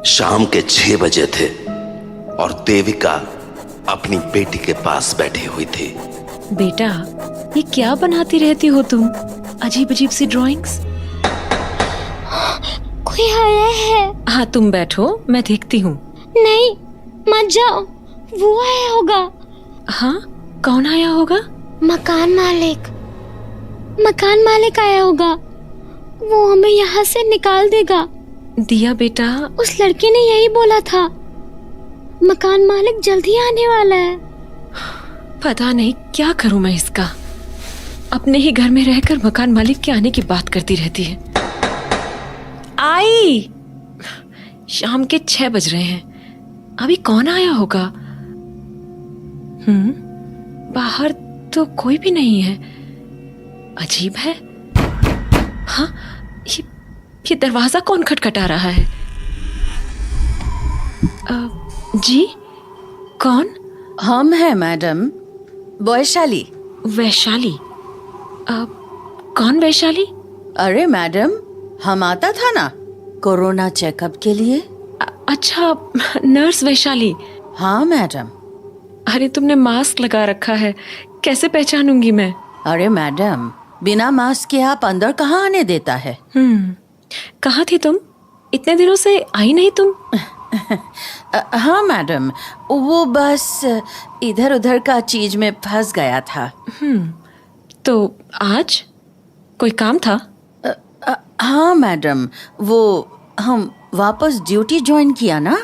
शाम के 6 बजे थे और देविका अपनी बेटी के पास बैठी हुई थी। बेटा, ये क्या बनाती रहती हो तुम? अजीब अजीब सी ड्राइंग्स। कोई आया है। हाँ, तुम बैठो, मैं देखती हूँ। नहीं, मत जाओ, वो आया होगा। हाँ, कौन आया होगा? मकान मालिक आया होगा। वो हमें यहाँ से निकाल देगा। दिया बेटा, उस लड़के ने यही बोला था। मकान मालिक जल्दी आने वाला है। पता नहीं क्या करूं मैं इसका। अपने ही घर में रहकर मकान मालिक के आने की बात करती रहती है। आई, शाम के 6 बज रहे हैं, अभी कौन आया होगा? बाहर तो कोई भी नहीं है। अजीब है। हाँ, ये दरवाजा कौन खटखटा रहा है? जी, कौन? हम हैं मैडम, वैशाली। वैशाली? कौन वैशाली? अरे मैडम, हम आता था ना कोरोना चेकअप के लिए। अच्छा, नर्स वैशाली। हाँ मैडम। अरे, तुमने मास्क लगा रखा है, कैसे पहचानूंगी मैं? अरे मैडम, बिना मास्क के आप अंदर कहाँ आने देता है? कहाँ थी तुम? इतने दिनों से आई नहीं तुम? हाँ मैडम, वो बस इधर उधर का चीज में फंस गया था। तो आज कोई काम था? हाँ मैडम, वो हम वापस ड्यूटी ज्वाइन किया ना,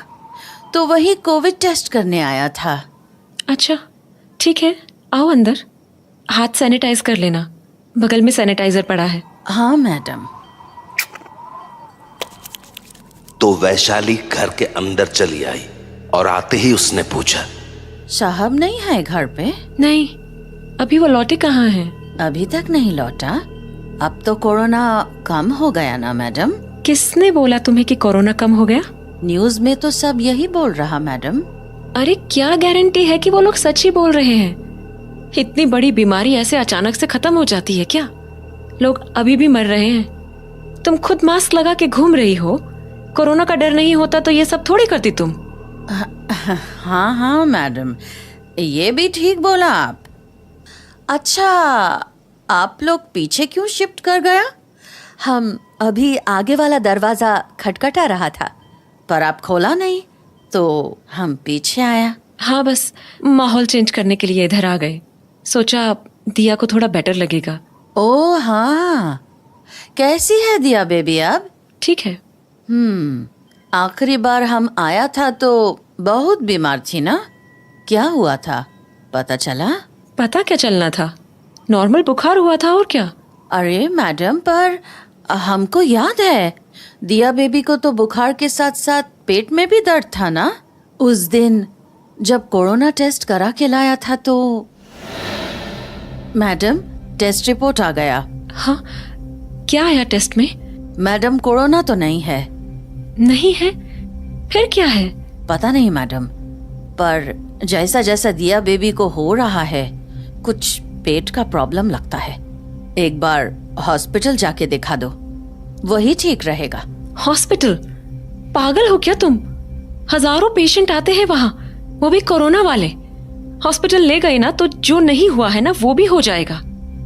तो वही कोविड टेस्ट करने आया था। अच्छा, ठीक है, आओ अंदर। हाथ सैनिटाइज कर लेना, बगल में सैनिटाइजर पड़ा है। हाँ मैडम। तो वैशाली घर के अंदर चली आई और आते ही उसने पूछा, साहब नहीं है घर पे? नहीं, अभी वो लौटे कहाँ हैं? अभी तक नहीं लौटा। अब तो कोरोना कम हो गया ना मैडम? किसने बोला तुम्हें कि कोरोना कम हो गया? न्यूज में तो सब यही बोल रहा मैडम। अरे, क्या गारंटी है कि वो लोग सच ही बोल रहे हैं? इतनी बड़ी बीमारी ऐसे अचानक से खत्म हो जाती है क्या? लोग अभी भी मर रहे हैं। तुम खुद मास्क लगा के घूम रही हो। कोरोना का डर नहीं होता तो ये सब थोड़ी करती तुम। हाँ हाँ मैडम, ये भी ठीक बोला आप। अच्छा, आप लोग पीछे क्यों शिफ्ट कर गया? हम अभी आगे वाला दरवाजा खटखटा रहा था, पर आप खोला नहीं, तो हम पीछे आया। हाँ, बस माहौल चेंज करने के लिए इधर आ गए। सोचा दिया को थोड़ा बेटर लगेगा। ओ हाँ, कैसी है दिया बेबी अब? ठीक है। आखिरी बार हम आया था तो बहुत बीमार थी ना? क्या हुआ था, पता चला? पता क्या चलना था, नॉर्मल बुखार हुआ था और क्या। अरे मैडम, पर हमको याद है दिया बेबी को तो बुखार के साथ साथ पेट में भी दर्द था ना? उस दिन जब कोरोना टेस्ट करा के लाया था तो मैडम, टेस्ट रिपोर्ट आ गया। हाँ, क्या आया टेस्ट में? मैडम, कोरोना तो नहीं है। नहीं है? फिर क्या है? पता नहीं मैडम, पर जैसा जैसा दिया बेबी को हो रहा है, कुछ पेट का प्रॉब्लम लगता है। एक बार हॉस्पिटल जाके दिखा दो, वही ठीक रहेगा। हॉस्पिटल? पागल हो क्या तुम? हजारों पेशेंट आते हैं वहां, वो भी कोरोना वाले। हॉस्पिटल ले गए ना तो जो नहीं हुआ है ना वो भी हो जाएगा।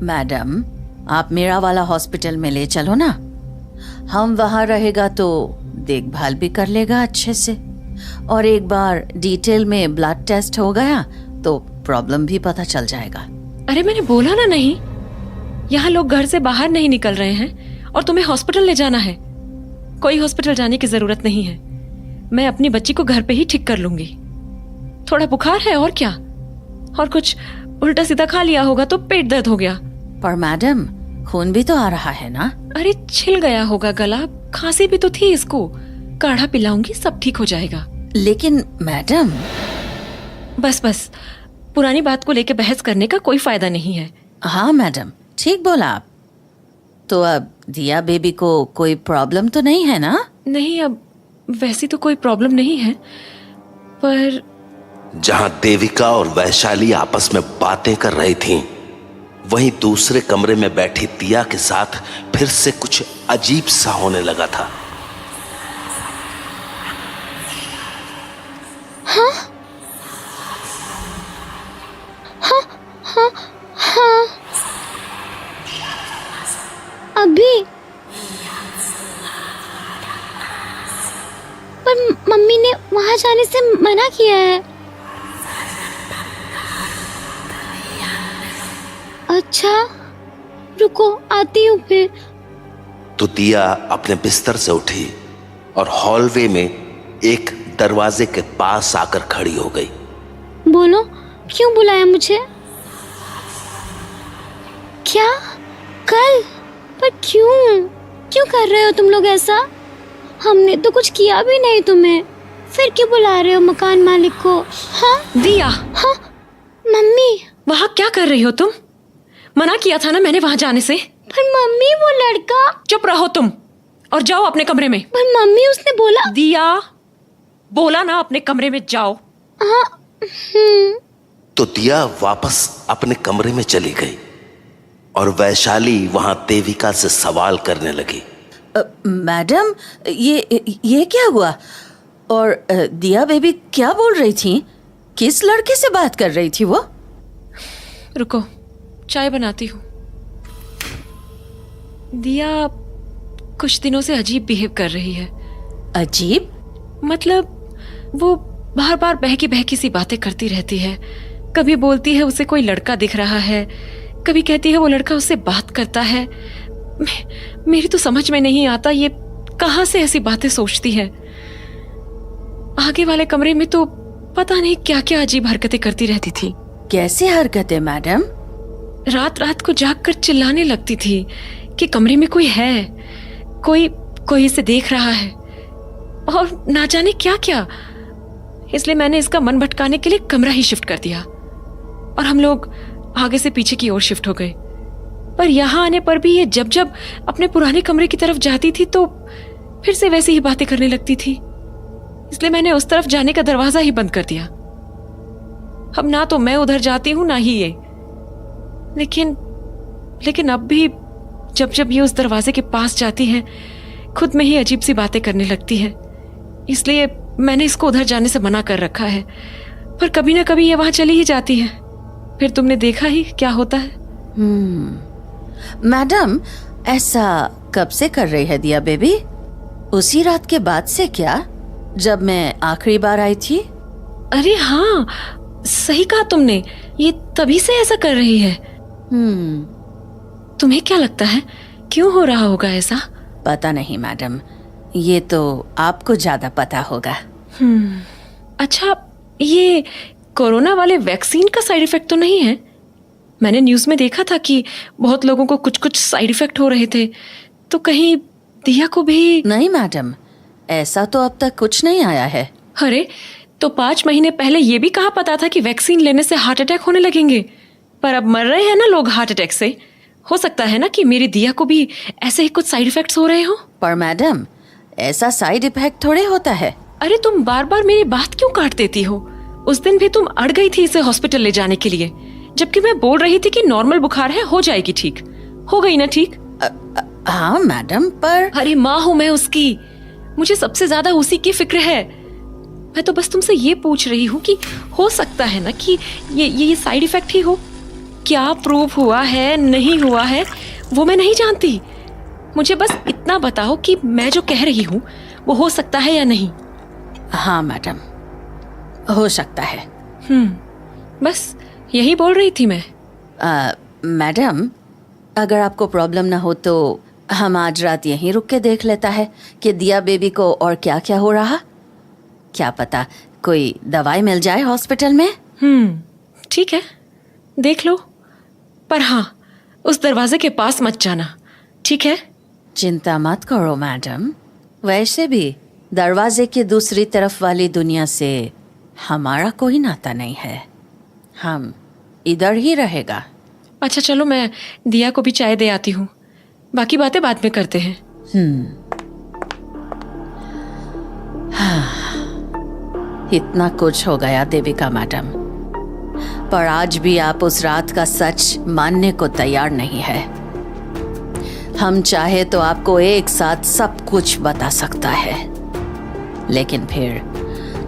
मैडम, आप मेरा वाला हॉस्पिटल में ले चलो ना, हम वहां रहेगा तो देखभाल भी कर लेगा अच्छे से, और एक बार डिटेल में ब्लड टेस्ट हो गया तो प्रॉब्लम भी पता चल जाएगा। अरे, मैंने बोला ना नहीं, यहाँ लोग घर से बाहर नहीं निकल रहे हैं और तुम्हें हॉस्पिटल ले जाना है। कोई हॉस्पिटल जाने की जरूरत नहीं है, मैं अपनी बच्ची को घर पे ही ठीक कर लूंगी। थोड़ा बुखार है और क्या, और कुछ उल्टा सीधा खा लिया होगा तो पेट दर्द हो गया। पर मैडम, खून भी तो आ रहा है ना? अरे, छिल गया होगा गला, खांसी भी तो थी इसको। काढ़ा पिलाऊंगी, सब ठीक हो जाएगा। लेकिन मैडम। बस बस, पुरानी बात को लेके बहस करने का कोई फायदा नहीं है। हाँ मैडम, ठीक बोला आप। तो अब दिया बेबी को कोई प्रॉब्लम तो नहीं है ना? नहीं, अब वैसी तो कोई प्रॉब्लम नहीं है, पर जहां देविका और वैशाली आपस में बातें कर रही थीं, वहीं दूसरे कमरे में बैठी दिया के साथ फिर से कुछ अजीब सा होने लगा था। पर मम्मी ने वहाँ जाने से मना किया है। अच्छा, रुको आती हूँ फिर। तो दिया अपने बिस्तर से उठी और हॉलवे में एक दरवाजे के पास आकर खड़ी हो गई। बोलो, क्यों बुलाया मुझे? क्या? कल? पर क्यों? क्यों कर रहे हो तुम लोग ऐसा? हमने तो कुछ किया भी नहीं तुम्हें, फिर क्यों बुला रहे हो मकान मालिक को? हाँ दिया, हाँ मम्मी। वहाँ क्या कर रही हो तुम? मना किया था ना मैंने वहाँ जाने से। पर मम्मी वो लड़का। चुप रहो तुम और जाओ अपने कमरे में। पर मम्मी उसने बोला। दिया, बोला ना अपने कमरे में जाओ। हाँ। तो दिया वापस अपने कमरे में चली गई और वैशाली वहां देविका से सवाल करने लगी। मैडम, ये क्या हुआ? और दिया बेबी क्या बोल रही थी? किस लड़के से बात कर रही थी वो? रुको, चाय बनाती हूँ। दिया कुछ दिनों से अजीब बिहेव कर रही है। अजीब? मतलब वो बार बार बहकी बहकी सी बातें करती रहती है। कभी बोलती है उसे कोई लड़का दिख रहा है, कभी कहती है वो लड़का उससे बात करता है। मेरी तो समझ में नहीं आता ये कहाँ से ऐसी बातें सोचती है। आगे वाले कमरे में तो पता नहीं क्या क्या अजीब हरकतें करती रहती थी। कैसे हरकतें मैडम? रात रात को जागकर चिल्लाने लगती थी कि कमरे में कोई है, कोई इसे देख रहा है, और ना जाने क्या क्या। इसलिए मैंने इसका मन भटकाने के लिए कमरा ही शिफ्ट कर दिया और हम लोग आगे से पीछे की ओर शिफ्ट हो गए। पर यहाँ आने पर भी ये जब जब अपने पुराने कमरे की तरफ जाती थी तो फिर से वैसी ही बातें करने लगती थी। इसलिए मैंने उस तरफ जाने का दरवाजा ही बंद कर दिया। अब ना तो मैं उधर जाती हूँ ना ही ये। लेकिन अब भी जब जब ये उस दरवाजे के पास जाती है खुद में ही अजीब सी बातें करने लगती है। इसलिए मैंने इसको उधर जाने से मना कर रखा है, पर कभी ना कभी ये वहां चली ही जाती है। फिर तुमने देखा ही क्या होता है। मैडम, ऐसा कब से कर रही है दिया बेबी? उसी रात के बाद से क्या, जब मैं आखिरी बार आई थी? अरे हाँ, सही कहा तुमने, ये तभी से ऐसा कर रही है। तुम्हें क्या लगता है क्यों हो रहा होगा ऐसा? पता नहीं मैडम, ये तो आपको ज्यादा पता होगा। अच्छा, ये कोरोना वाले वैक्सीन का साइड इफेक्ट तो नहीं है? मैंने न्यूज़ में देखा था कि बहुत लोगों को कुछ कुछ साइड इफेक्ट हो रहे थे, तो कहीं दिया को भी? नहीं मैडम, ऐसा तो अब तक कुछ नहीं आया है। अरे, तो 5 महीने पहले ये भी कहा पता था कि वैक्सीन लेने से हार्ट अटैक होने लगेंगे, पर अब मर रहे हैं ना लोग हार्ट अटैक से। हो सकता है ना कि मेरी दिया को भी ऐसे ही कुछ साइड इफेक्ट्स हो रहे हो। पर मैडम, ऐसा साइड इफेक्ट थोड़े होता है। अरे तुम बार बार मेरी बात क्यों काट देती हो? उस दिन भी तुम अड़ गई थी इसे हॉस्पिटल ले जाने के लिए, जबकि मैं बोल रही थी कि नॉर्मल बुखार है, हो जाएगी ठीक। हो गई ना ठीक? हाँ मैडम, पर अरे माँ हूँ मैं उसकी, मुझे सबसे ज्यादा उसी की फिक्र है। मैं तो बस तुमसे ये पूछ रही हूँ कि हो सकता है ना कि ये साइड इफेक्ट ही हो। क्या प्रूफ हुआ है नहीं हुआ है वो मैं नहीं जानती। मुझे बस इतना बताओ कि मैं जो कह रही हूँ वो हो सकता है या नहीं। हाँ मैडम, हो सकता है। बस यही बोल रही थी मैं। मैडम, अगर आपको प्रॉब्लम ना हो तो हम आज रात यहीं रुक के देख लेता है कि दिया बेबी को और क्या क्या हो रहा। क्या पता कोई दवाई मिल जाए हॉस्पिटल में। ठीक है, देख लो, पर हाँ, उस दरवाजे के पास मत जाना, ठीक है? चिंता मत करो मैडम, वैसे भी दरवाजे की दूसरी तरफ वाली दुनिया से हमारा कोई नाता नहीं है, हम इधर ही रहेगा। अच्छा चलो, मैं दिया को भी चाय दे आती हूँ, बाकी बातें बाद में करते हैं। इतना कुछ हो गया देविका मैडम, पर आज भी आप उस रात का सच मानने को तैयार नहीं है। हम चाहे तो आपको एक साथ सब कुछ बता सकता है, लेकिन फिर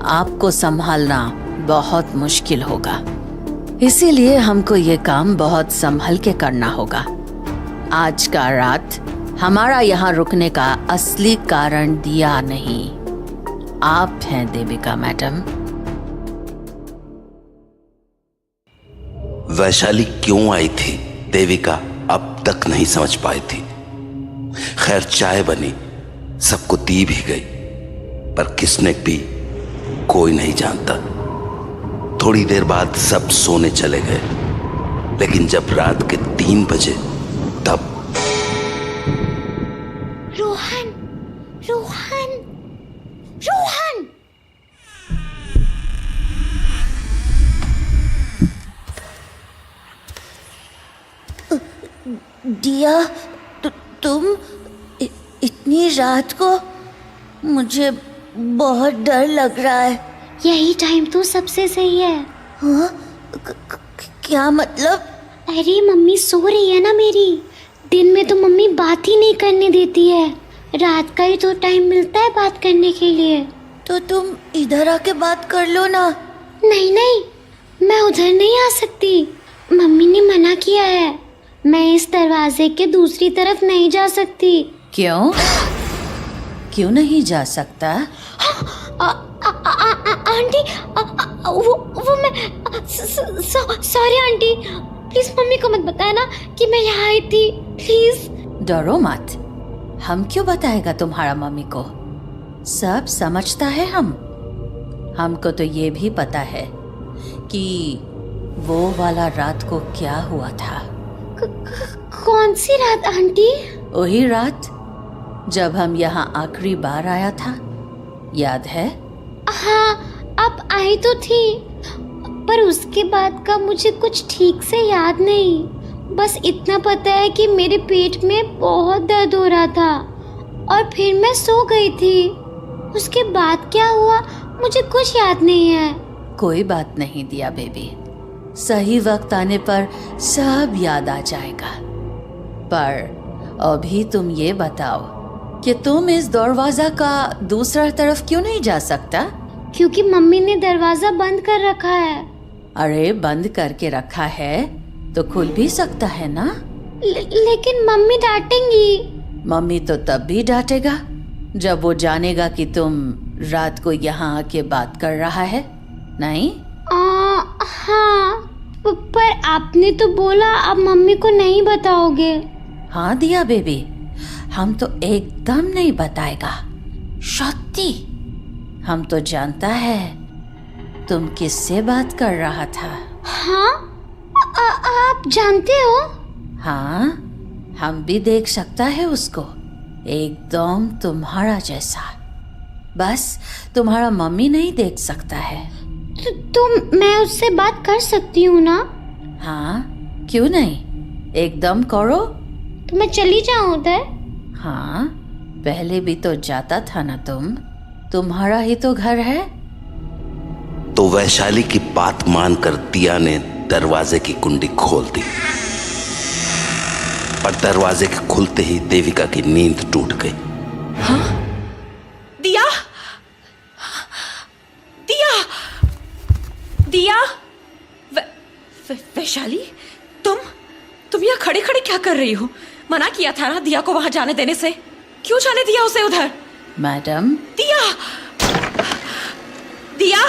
आपको संभालना बहुत मुश्किल होगा। इसीलिए हमको ये काम बहुत संभल के करना होगा। आज का रात हमारा यहाँ रुकने का असली कारण दिया नहीं, आप हैं देविका मैडम। वैशाली क्यों आई थी देविका अब तक नहीं समझ पाई थी। खैर चाय बनी, सबको दी भी गई, पर किसने पी कोई नहीं जानता। थोड़ी देर बाद सब सोने चले गए, लेकिन जब रात के 3 बजे तब रोहन, रोहन, रोहन! दिया, तुम इतनी रात को? मुझे बहुत डर लग रहा है। यही टाइम तो सबसे सही है। हाँ? क्या मतलब? अरे मम्मी सो रही है ना मेरी। दिन में तो मम्मी बात ही नहीं करने देती है, रात का ही तो टाइम मिलता है बात करने के लिए। तो तुम इधर आके बात कर लो ना। नहीं नहीं, मैं उधर नहीं आ सकती, मम्मी ने मना किया है। मैं इस दरवाजे के दूसरी तरफ नहीं जा सकती। क्यों? क्यों नहीं जा सकता? आंटी, वो मैं सॉरी आंटी, प्लीज मम्मी को मत बताया ना कि मैं यहाँ आई थी, प्लीज। डरो मत, हम क्यों बताएगा तुम्हारा मम्मी को? सब समझता है हम। हमको तो ये भी पता है कि वो वाला रात को क्या हुआ था। कौन सी रात आंटी? वही रात जब हम यहाँ आखिरी बार आया था, याद है? हाँ, आप आई तो थी, पर उसके बाद का मुझे कुछ ठीक से याद नहीं। बस इतना पता है कि मेरे पेट में बहुत दर्द हो रहा था और फिर मैं सो गई थी। उसके बाद क्या हुआ मुझे कुछ याद नहीं है। कोई बात नहीं दिया बेबी, सही वक्त आने पर सब याद आ जाएगा। पर अभी तुम ये बताओ कि तुम इस दरवाजा का दूसरा तरफ क्यों नहीं जा सकता? क्योंकि मम्मी ने दरवाजा बंद कर रखा है। अरे बंद करके रखा है तो खुल भी सकता है ना। लेकिन मम्मी डांटेंगी। मम्मी तो तब भी डांटेगा जब वो जानेगा कि तुम रात को यहाँ आके बात कर रहा है, नहीं? हाँ, पर आपने तो बोला आप मम्मी को नहीं बताओगे। हाँ दिया बेबी, हम तो एकदम नहीं बताएगा। सत्ती, हम तो जानता है तुम किससे बात कर रहा था। हाँ, आप जानते हो? हाँ, हम भी देख सकता है उसको, एकदम तुम्हारा जैसा। बस तुम्हारा मम्मी नहीं देख सकता है। तो मैं उससे बात कर सकती हूँ ना? हाँ, क्यों नहीं, एकदम करो। तो मैं चली जाऊँ उधर? हाँ, पहले भी तो जाता था ना तुम, तुम्हारा ही तो घर है। तो वैशाली की बात मानकर दिया ने दरवाजे की कुंडी खोल दी, पर दरवाजे के खुलते ही देविका की नींद टूट गई। हाँ? दिया, दिया, दिया, वैशाली, तुम यहाँ खड़े खड़े क्या कर रही हो? मना किया था ना दिया को वहां जाने देने से, क्यों जाने दिया उसे उधर? मैडम, दिया, दिया,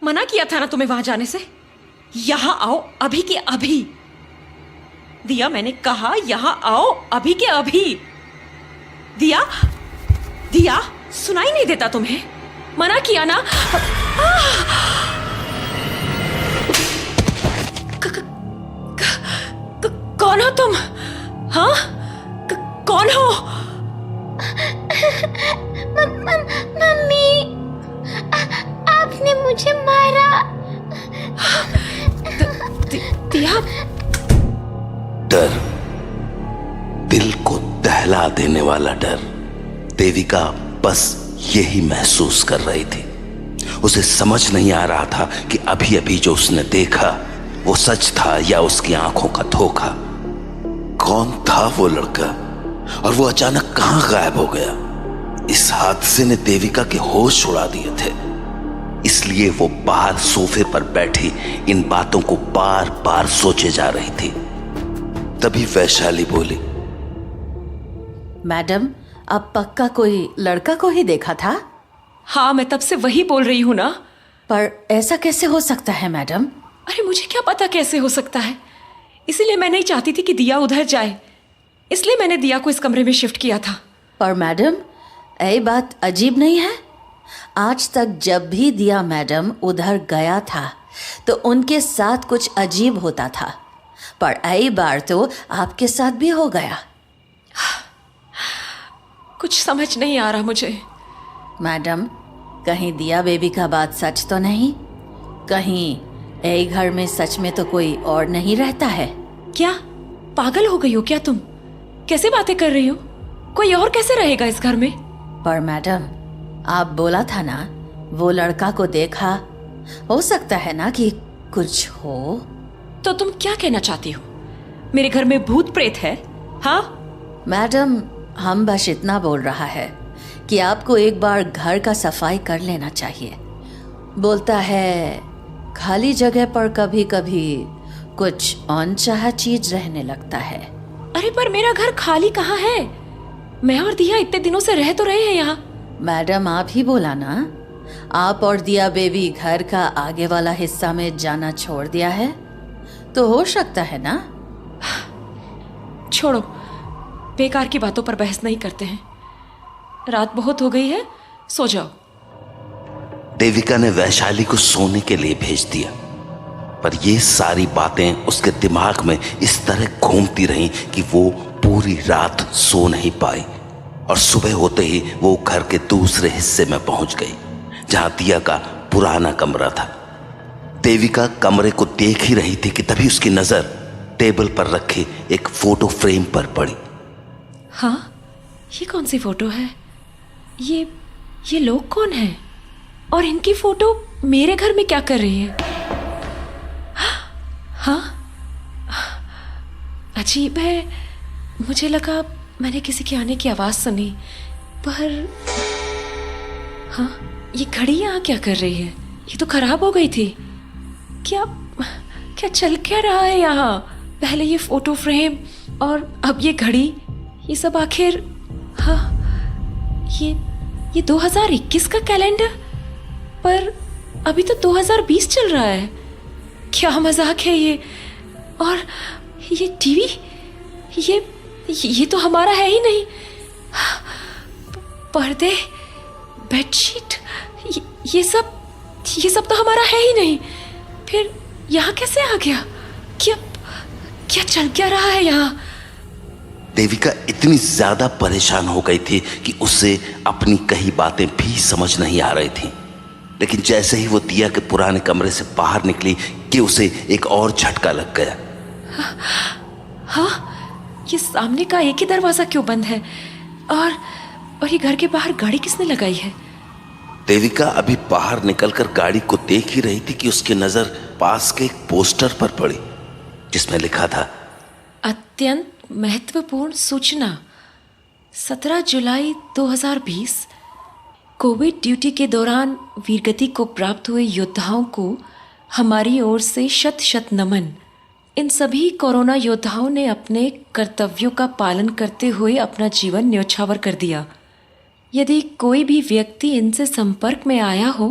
मना किया था ना तुम्हें वहां जाने से। यहाँ आओ अभी के अभी। दिया, मैंने कहा यहाँ आओ अभी के अभी। दिया, दिया, सुनाई नहीं देता तुम्हें? मना किया ना। कौन हो तुम? हाँ, कौन हो? मम्मी, आपने मुझे मारा। दिया, डर, दिल को दहला देने वाला डर। देविका बस यही महसूस कर रही थी। उसे समझ नहीं आ रहा था कि अभी अभी जो उसने देखा वो सच था या उसकी आंखों का धोखा। कौन था वो लड़का और वो अचानक कहां गायब हो गया? इस हादसे ने देविका के होश उड़ा दिए थे, इसलिए वो बाहर सोफे पर बैठी इन बातों को बार बार सोचे जा रही थी। तभी वैशाली बोली, मैडम, अब पक्का कोई लड़का को ही देखा था? हाँ, मैं तब से वही बोल रही हूँ ना। पर ऐसा कैसे हो सकता है मैडम? अरे मुझे क्या पता कैसे हो सकता है, इसीलिए मैं नहीं चाहती थी कि दिया उधर जाए, इसलिए मैंने दिया को इस कमरे में शिफ्ट किया था। पर मैडम, ये बात अजीब नहीं है? आज तक जब भी दिया मैडम उधर गया था तो उनके साथ कुछ अजीब होता था, पर यही बार तो आपके साथ भी हो गया। कुछ समझ नहीं आ रहा मुझे। मैडम, कहीं दिया बेबी का बात सच तो नहीं? कहीं यही घर में सच में तो कोई और नहीं रहता है? क्या पागल हो गई हो क्या तुम? कैसे बातें कर रही हो? कोई और कैसे रहेगा इस घर में? पर मैडम, आप बोला था ना वो लड़का को देखा, हो सकता है ना कि कुछ हो। तो तुम क्या कहना चाहती हो? मेरे घर में भूत प्रेत है? हाँ मैडम, हम बस इतना बोल रहा है कि आपको एक बार घर का सफाई कर लेना चाहिए। बोलता है खाली जगह पर कभी कभी कुछ अनचाहा चीज रहने लगता है। अरे पर मेरा घर खाली कहाँ है? मैं और दिया इतने दिनों से रह तो रहे हैं यहाँ। मैडम, आप ही बोला ना, आप और दिया बेबी घर का आगे वाला हिस्सा में जाना छोड़ दिया है, तो हो सकता है ना। छोड़ो, बेकार की बातों पर बहस नहीं करते हैं। रात बहुत हो गई है, सो जाओ। देविका ने वैशाली को सोने के लिए भेज दिया, पर ये सारी बातें उसके दिमाग में इस तरह घूमती रहीं कि वो पूरी रात सो नहीं पाई। और सुबह होते ही वो घर के दूसरे हिस्से में पहुंच गई, जहां दिया का पुराना कमरा था। देविका कमरे को देख ही रही थी कि तभी उसकी नजर टेबल पर रखे एक फोटो फ्रेम पर पड़ी। हाँ, ये कौन सी फोटो है? ये लोग कौन हैं? और इनकी फोटो मेरे घर में क्या कर रही है? हाँ, अजीब है। मुझे लगा मैंने किसी के आने की आवाज सुनी, पर हाँ, ये घड़ी यहाँ क्या कर रही है? ये तो खराब हो गई थी। क्या क्या चल क्या रहा है यहाँ? पहले ये फोटो फ्रेम और अब ये घड़ी, ये सब आखिर? हाँ, ये 2021 का कैलेंडर, पर अभी तो 2020 चल रहा है। क्या मजाक है ये? और ये टीवी, ये तो हमारा है ही नहीं। पर्दे, बेडशीट, ये सब तो हमारा है ही नहीं। फिर यहाँ कैसे आ गया? क्या चल क्या रहा है यहाँ? देविका इतनी ज्यादा परेशान हो गई थी कि उसे अपनी कही बातें भी समझ नहीं आ रही थी। लेकिन जैसे ही वो दिया के पुराने कमरे से बाहर निकली कि उसे एक और झटका लग गया। हाँ, ये सामने का एक ही दरवाजा क्यों बंद है? और ये घर के बाहर गाड़ी किसने लगाई है? देविका अभी बाहर निकलकर गाड़ी को देख ही रही थी कि उसकी नजर पास के एक पोस्टर पर पड़ी, जिसमें लिखा था, अत्यंत महत्वपूर्ण सूचना, 17 जुलाई 2020, कोविड ड्यूटी के दौरान वीरगति को प्राप्त हुए योद्धाओं को हमारी ओर से शत शत नमन। इन सभी कोरोना योद्धाओं ने अपने कर्तव्यों का पालन करते हुए अपना जीवन न्यौछावर कर दिया। यदि कोई भी व्यक्ति इनसे संपर्क में आया हो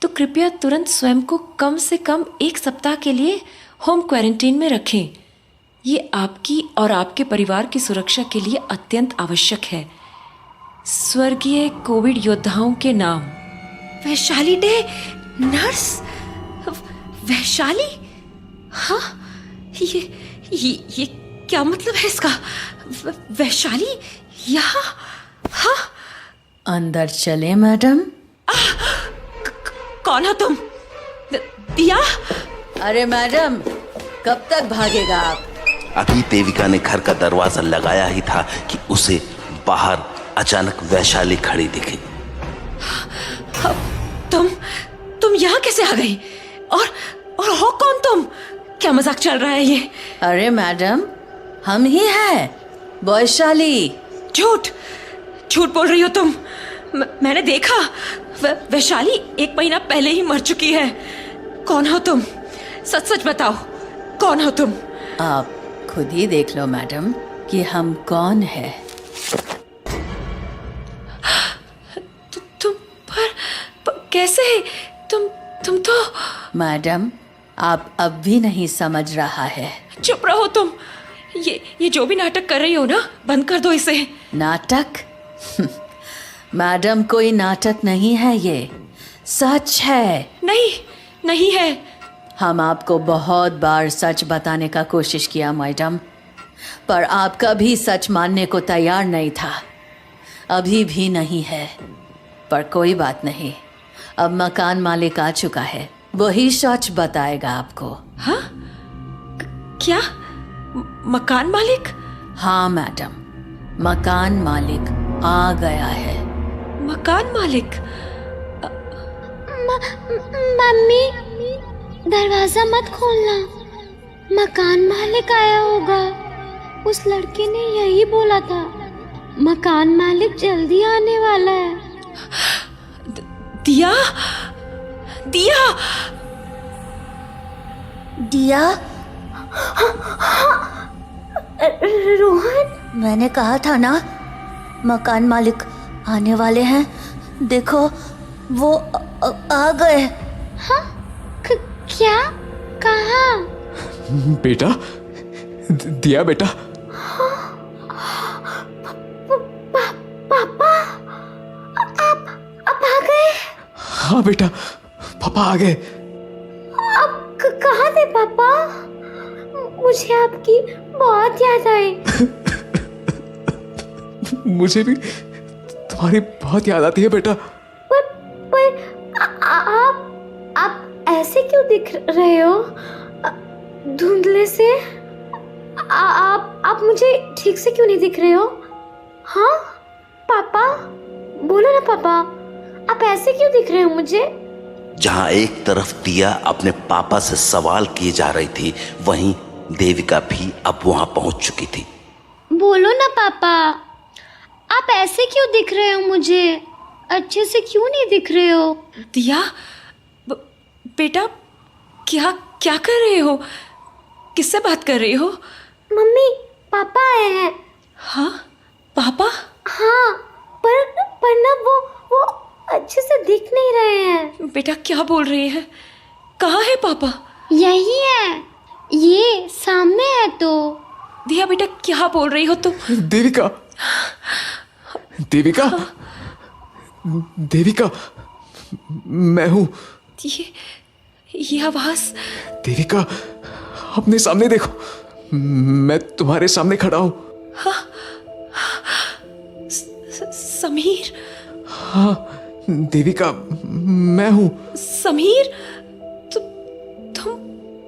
तो कृपया तुरंत स्वयं को कम से कम 1 सप्ताह के लिए होम क्वारंटीन में रखें। ये आपकी और आपके परिवार की सुरक्षा के लिए अत्यंत आवश्यक है। स्वर्गीय कोविड योद्धाओं के नाम। Vaishali day nurse, Vaishali? हाँ, ये क्या मतलब है इसका? वैशाली यहाँ? हाँ, अंदर चले मैडम। कौन हो तुम? दिया? अरे मैडम, कब तक भागेगा आप? अभी देविका ने घर का दरवाजा लगाया ही था कि उसे बाहर अचानक वैशाली खड़ी दिखी। तुम यहाँ कैसे आ गई? और हो कौन तुम? क्या मजाक चल रहा है ये? अरे मैडम, हम ही हैं, वैशाली। झूठ बोल रही हो तुम। मैंने देखा, वैशाली 1 महीना पहले ही मर चुकी है। कौन हो तुम? सच बताओ, कौन हो तुम? आप खुद ही देख लो मैडम कि हम कौन है। तुम पर कैसे? तुम तो मैडम, आप अब भी नहीं समझ रहा है। चुप रहो तुम। ये जो भी नाटक कर रही हो ना, बंद कर दो इसे। नाटक? मैडम, कोई नाटक नहीं है, ये सच है। नहीं है। हम आपको बहुत बार सच बताने का कोशिश किया मैडम, पर आप कभी सच मानने को तैयार नहीं था। अभी भी नहीं है, पर कोई बात नहीं, अब मकान मालिक आ चुका है, वही सच बताएगा आपको। हाँ? क्या? मकान मालिक? हाँ मैडम, मकान मालिक आ गया है। मकान मालिक? मम्मी, दरवाजा मत खोलना, मकान मालिक आया होगा। उस लड़के ने यही बोला था, मकान मालिक जल्दी आने वाला है। दिया? रोहन, मैंने कहा था ना, मकान मालिक आने वाले हैं। देखो, वो आ गए। हाँ? क्या? कहाँ? बेटा, दिया बेटा। पापा, आप आ गए? हाँ बेटा, पापा आ गए। आप कहाँ थे पापा? मुझे आपकी बहुत याद आई। मुझे भी तुम्हारी बहुत याद आती है बेटा। पर आप ऐसे क्यों दिख रहे हो? धुंधले से? आप मुझे ठीक से क्यों नहीं दिख रहे हो? हाँ पापा, बोलो ना पापा, आप ऐसे क्यों दिख रहे हो मुझे? जहां एक तरफ दिया अपने पापा से सवाल किए जा रही थी, वहीं देविका भी अब वहां पहुंच चुकी थी। बोलो ना पापा, आप ऐसे क्यों दिख रहे हो मुझे? अच्छे से क्यों नहीं दिख रहे हो? दिया, बेटा, क्या कर रहे हो? किससे बात कर रही हो? मम्मी, पापा आए हैं। हाँ? पापा? हाँ, पर ना वो अच्छे से दिख नहीं रहे हैं। बेटा, क्या बोल रही है? कहाँ है पापा? यही है, ये सामने है। तो दिया बेटा, क्या बोल रही हो तुम? देविका, देविका, देविका, मैं हूँ। ये आवाज? देविका, अपने सामने देखो, मैं तुम्हारे सामने खड़ा हूँ। समीर? हाँ देविका, मैं हूँ। समीर? तुम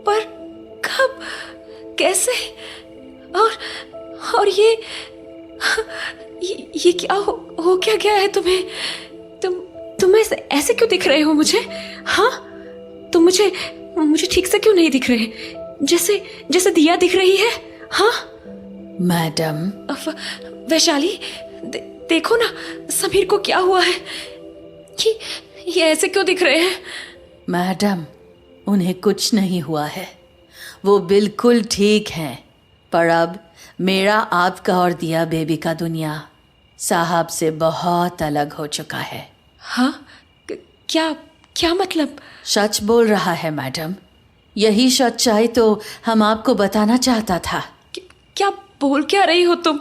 पर कब, कैसे? और ये क्या हो क्या गया है तुम्हें? तुम ऐसे क्यों दिख रहे हो मुझे? हाँ, तुम मुझे ठीक से क्यों नहीं दिख रहे? जैसे दिया दिख रही है। हाँ मैडम, वैशाली, देखो ना, समीर को क्या हुआ है? ये ऐसे क्यों दिख रहे हैं? मैडम, उन्हें कुछ नहीं हुआ है, वो बिल्कुल ठीक हैं। पर अब मेरा, आपका और दिया बेबी का दुनिया साहब से बहुत अलग हो चुका है। हाँ? क्या मतलब? सच बोल रहा है मैडम, यही सच्चाई तो हम आपको बताना चाहता था। क्या बोल क्या रही हो तुम?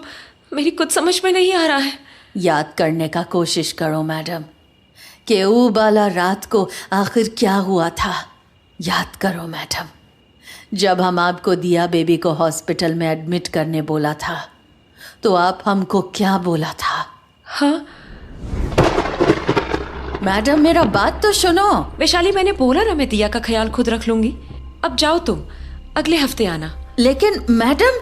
मेरी कुछ समझ में नहीं आ रहा है। याद करने का कोशिश करो मैडम, कि वो वाला रात को आखिर क्या हुआ था। याद करो मैडम, जब हम आपको दिया बेबी को हॉस्पिटल में एडमिट करने बोला था, तो आप हमको क्या बोला था? हाँ? मैडम, मेरा बात तो सुनो। वैशाली, मैंने बोला ना, मैं दिया का ख्याल खुद रख लूंगी। अब जाओ तुम, अगले हफ्ते आना। लेकिन मैडम,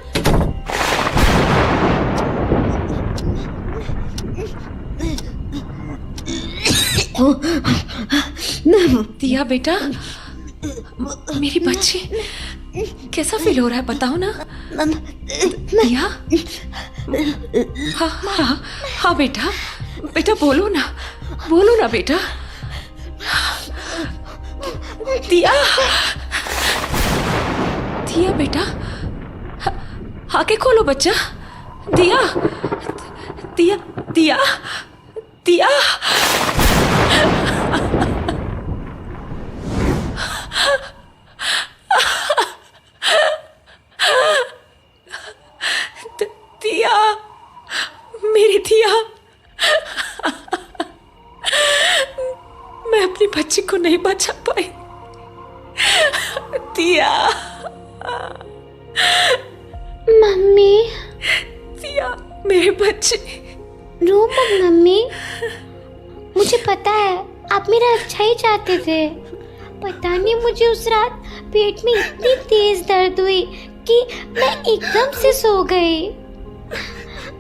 दिया बेटा, मेरी बच्ची, कैसा फील हो रहा है बताओ ना। दिया? हाँ बेटा, बोलो ना बेटा। दिया बेटा, आंखें खोलो बच्चा। दिया। बच्ची को नहीं बचा पाई। दिया, मम्मी, दिया मेरे बच्चे। रो मत मम्मी, मुझे पता है आप मेरा अच्छा ही चाहते थे। पता नहीं मुझे उस रात पेट में इतनी तेज दर्द हुई कि मैं एकदम से सो गई।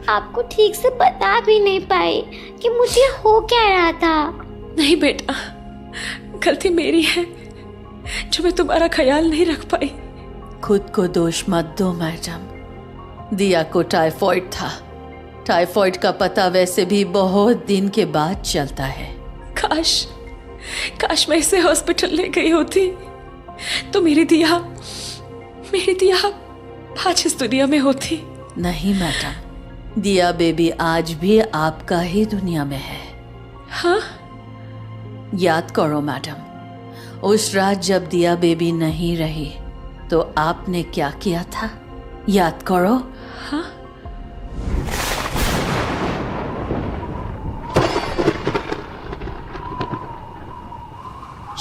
आपको ठीक से बता भी नहीं पाई कि मुझे हो क्या रहा था। नहीं बेटा, गलती मेरी है जो मैं तुम्हारा ख्याल नहीं रख पाई। खुद को दोष मत दो मैडम। दिया को टाइफॉइड था। टाइफॉइड का पता वैसे भी बहुत दिन के बाद चलता है। काश मैं इसे हॉस्पिटल ले गई होती तो मेरी दिया आज इस दुनिया में होती। नहीं मैडम, दिया बेबी आज भी आपका ही दुनिया में है। हाँ? याद करो मैडम, उस रात जब दिया बेबी नहीं रही तो आपने क्या किया था? याद करो। हाँ?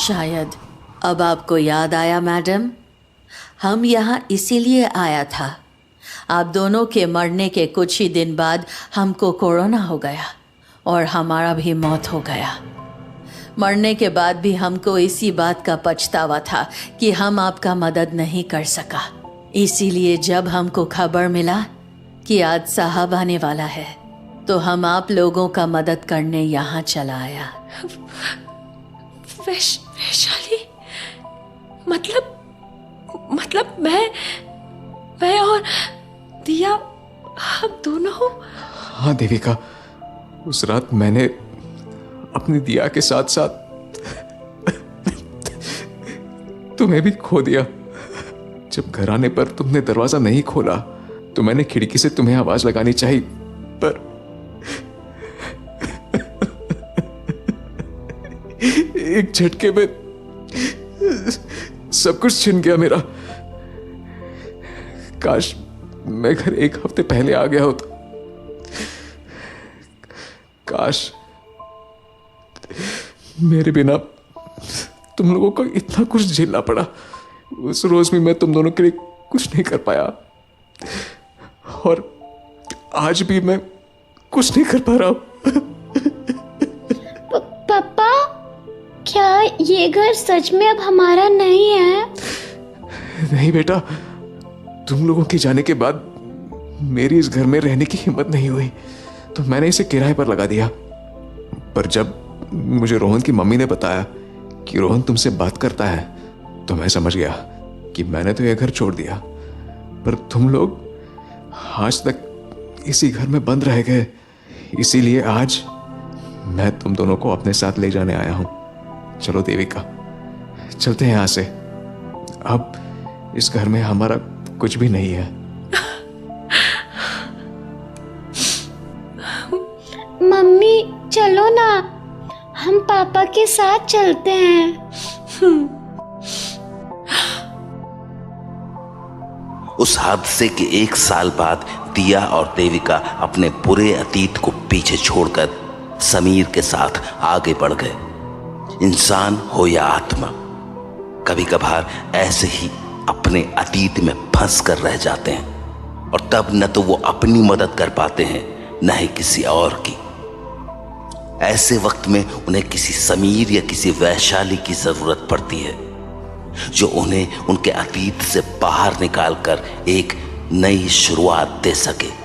शायद अब आपको याद आया मैडम। हम यहाँ इसीलिए आया था। आप दोनों के मरने के कुछ ही दिन बाद हमको कोरोना हो गया और हमारा भी मौत हो गया। मरने के बाद भी हमको इसी बात का पछतावा था कि हम आपका मदद नहीं कर सका। इसीलिए जब हमको खबर मिला कि आज साहब आने वाला है तो हम आप लोगों का मदद करने यहाँ चला आया। वैशाली, मतलब मैं और दिया, हम दोनों। हाँ देविका, उस रात मैंने अपनी दिया के साथ साथ तुम्हें भी खो दिया। जब घर आने पर तुमने दरवाजा नहीं खोला तो मैंने खिड़की से तुम्हें आवाज लगानी चाहिए, पर एक झटके में सब कुछ छिन गया मेरा। काश मैं घर एक हफ्ते पहले आ गया होता। काश मेरे बिना तुम लोगों को इतना कुछ झेलना पड़ा। उस रोज भी मैं तुम दोनों के लिए कुछ नहीं कर पाया और आज भी मैं कुछ नहीं कर पा रहा हूं। पापा, क्या ये घर सच में अब हमारा नहीं है? नहीं बेटा, तुम लोगों के जाने के बाद मेरी इस घर में रहने की हिम्मत नहीं हुई तो मैंने इसे किराए पर लगा दिया। पर जब मुझे रोहन की मम्मी ने बताया कि रोहन तुमसे बात करता है तो मैं समझ गया कि मैंने तो यह घर छोड़ दिया। पर तुम लोग आज तक इसी घर में बंद रह गए, इसीलिए आज मैं तुम दोनों को अपने साथ ले जाने आया हूं। चलो देविका, चलते हैं यहां से। अब इस घर में हमारा कुछ भी नहीं है। मम्मी चलो ना, हम पापा के साथ चलते हैं। उस हादसे के 1 साल बाद दिया और देविका अपने बुरे अतीत को पीछे छोड़कर समीर के साथ आगे बढ़ गए। इंसान हो या आत्मा, कभी कभार ऐसे ही अपने अतीत में फंस कर रह जाते हैं और तब न तो वो अपनी मदद कर पाते हैं न ही किसी और की। ऐसे वक्त में उन्हें किसी समीर या किसी वैशाली की जरूरत पड़ती है जो उन्हें उनके अतीत से बाहर निकालकर एक नई शुरुआत दे सके।